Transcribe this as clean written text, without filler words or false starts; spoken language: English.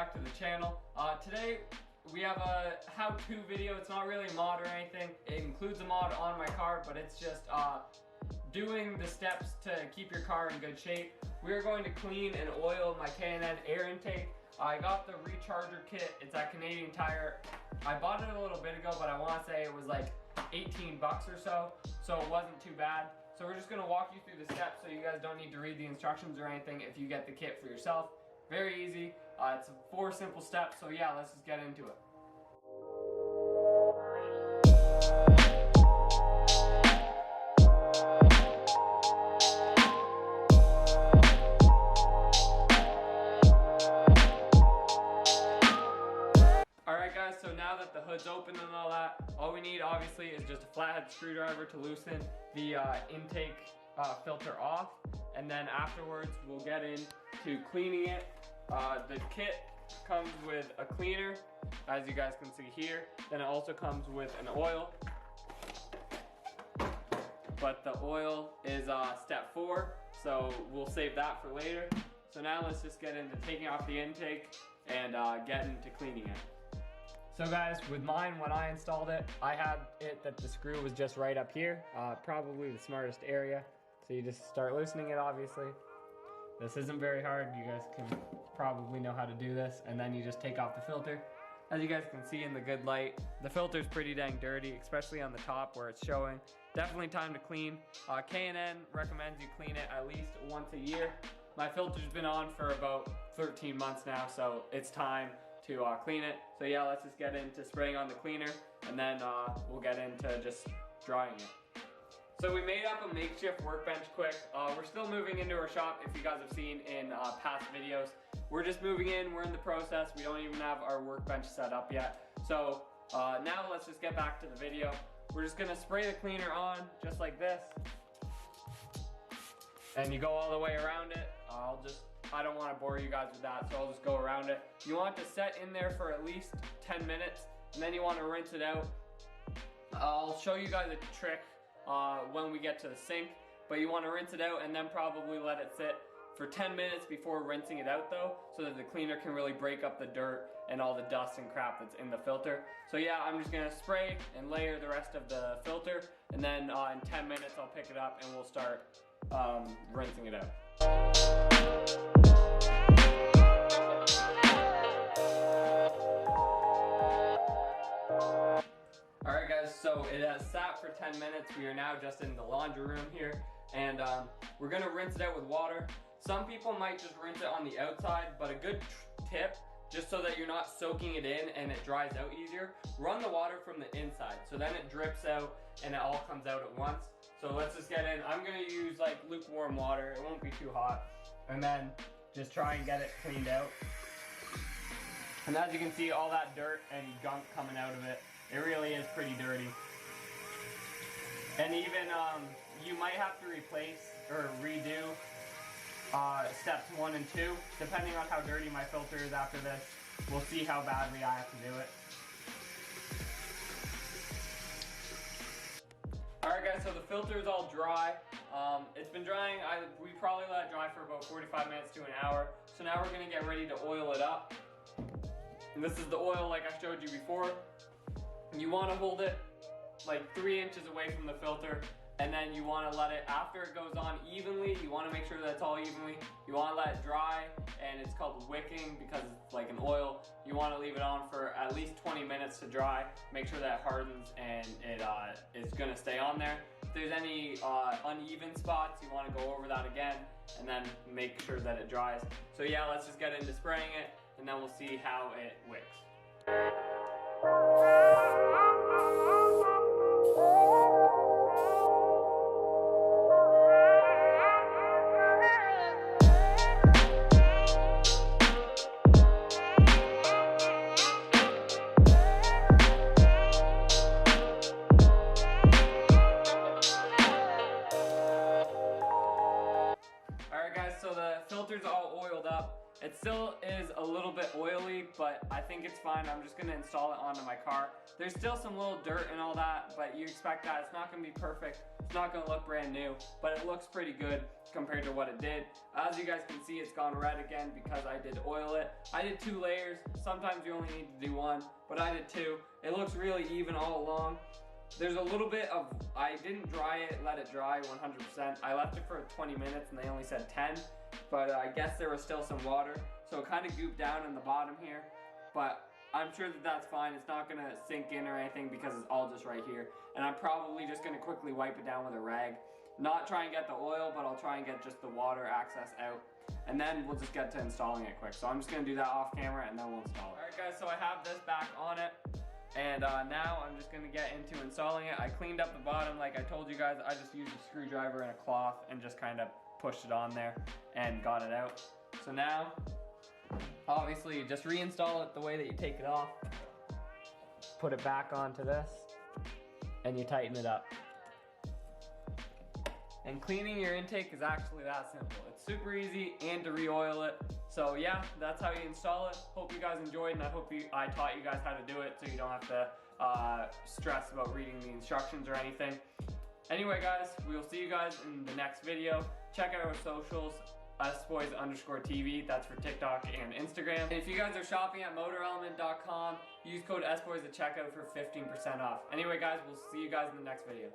back to the channel. Today we have a how-to video. It's not really a mod or anything. It includes a mod on my car, but it's just doing the steps to keep your car in good shape. We are going to clean and oil my K&N air intake. I got the recharger kit. It's at Canadian Tire. I bought it a little bit ago, but I want to say it was like 18 bucks or so it wasn't too bad. So we're just going to walk you through the steps so you guys don't need to read the instructions or anything if you get the kit for yourself. Very easy. It's 4 simple steps, so yeah, let's just get into it. Alright guys, so now that the hood's open and all that, all we need obviously is just a flathead screwdriver to loosen the intake filter off, and then afterwards we'll get into cleaning it. The kit comes with a cleaner, as you guys can see here. Then it also comes with an oil, but the oil is step 4, so we'll save that for later. So now let's just get into taking off the intake and getting to cleaning it. So guys, with mine, when I installed it, I had it that the screw was just right up here, probably the smartest area. So you just start loosening it, obviously. This isn't very hard, you guys can probably know how to do this, and then you just take off the filter. As you guys can see in the good light, the filter's pretty dang dirty, especially on the top where it's showing. Definitely time to clean. K&N recommends you clean it at least once a year. My filter's been on for about 13 months now, so it's time to clean it. So yeah, let's just get into spraying on the cleaner, and then we'll get into just drying it. So we made up a makeshift workbench quick. We're still moving into our shop, if you guys have seen in past videos. We're just moving in, we're in the process. We don't even have our workbench set up yet. So now let's just get back to the video. We're just gonna spray the cleaner on, just like this. And you go all the way around it. I don't wanna bore you guys with that, so I'll just go around it. You want it to set in there for at least 10 minutes, and then you wanna rinse it out. I'll show you guys a trick when we get to the sink, but you want to rinse it out and then probably let it sit for 10 minutes before rinsing it out though, so that the cleaner can really break up the dirt and all the dust and crap that's in the filter. So yeah, I'm just gonna spray and layer the rest of the filter, and then in 10 minutes I'll pick it up and we'll start rinsing it out. Alright guys, so it has sat for 10 minutes. We are now just in the laundry room here, and we're gonna rinse it out with water. Some people might just rinse it on the outside, but a good tip, just so that you're not soaking it in and it dries out easier, run the water from the inside, so then it drips out and it all comes out at once. So let's just get in. I'm gonna use like lukewarm water, it won't be too hot, and then just try and get it cleaned out. And as you can see, all that dirt and gunk coming out of it, it really is pretty dirty. And even you might have to replace or redo steps 1 and 2, depending on how dirty my filter is after this. We'll see how badly I have to do it. Alright guys, so the filter is all dry. It's been drying, we probably let it dry for about 45 minutes to an hour. So now we're gonna get ready to oil it up. And this is the oil like I showed you before. You want to hold it like 3 inches away from the filter, and then you want to let it, after it goes on evenly, you want to make sure that it's all evenly. You want to let it dry, and it's called wicking because it's like an oil. You want to leave it on for at least 20 minutes to dry. Make sure that it hardens and it is going to stay on there. If there's any uneven spots, you want to go over that again and then make sure that it dries. So yeah, let's just get into spraying it, and then we'll see how it wicks. Alright guys, so the filter's all oiled up. It still is a little bit oily, but but I think it's fine. I'm just gonna install it onto my car. There's still some little dirt and all that, but you expect that. It's not gonna be perfect. It's not gonna look brand new, but it looks pretty good compared to what it did. As you guys can see, it's gone red again because I did oil it. I did 2 layers. Sometimes you only need to do 1, but I did 2. It looks really even all along. There's a little bit of, I didn't dry it, let it dry 100%. I left it for 20 minutes and they only said 10, but I guess there was still some water, so it kind of gooped down in the bottom here, but I'm sure that that's fine. It's not gonna sink in or anything because it's all just right here, and I'm probably just gonna quickly wipe it down with a rag. Not try and get the oil, but I'll try and get just the water access out, and then we'll just get to installing it quick. So I'm just gonna do that off camera and then we'll install it. All right guys, so I have this back on it. And now I'm just gonna get into installing it. I cleaned up the bottom like I told you guys. I just used a screwdriver and a cloth and just kind of pushed it on there and got it out. So now, obviously you just reinstall it the way that you take it off. Put it back onto this and you tighten it up. And cleaning your intake is actually that simple. It's super easy, and to re-oil it. So yeah, that's how you install it. Hope you guys enjoyed, and I hope I taught you guys how to do it so you don't have to stress about reading the instructions or anything. Anyway guys, we will see you guys in the next video. Check out our socials, sboys_TV, that's for TikTok and Instagram. And if you guys are shopping at motorelement.com, use code sboys at checkout for 15% off. Anyway guys, we'll see you guys in the next video.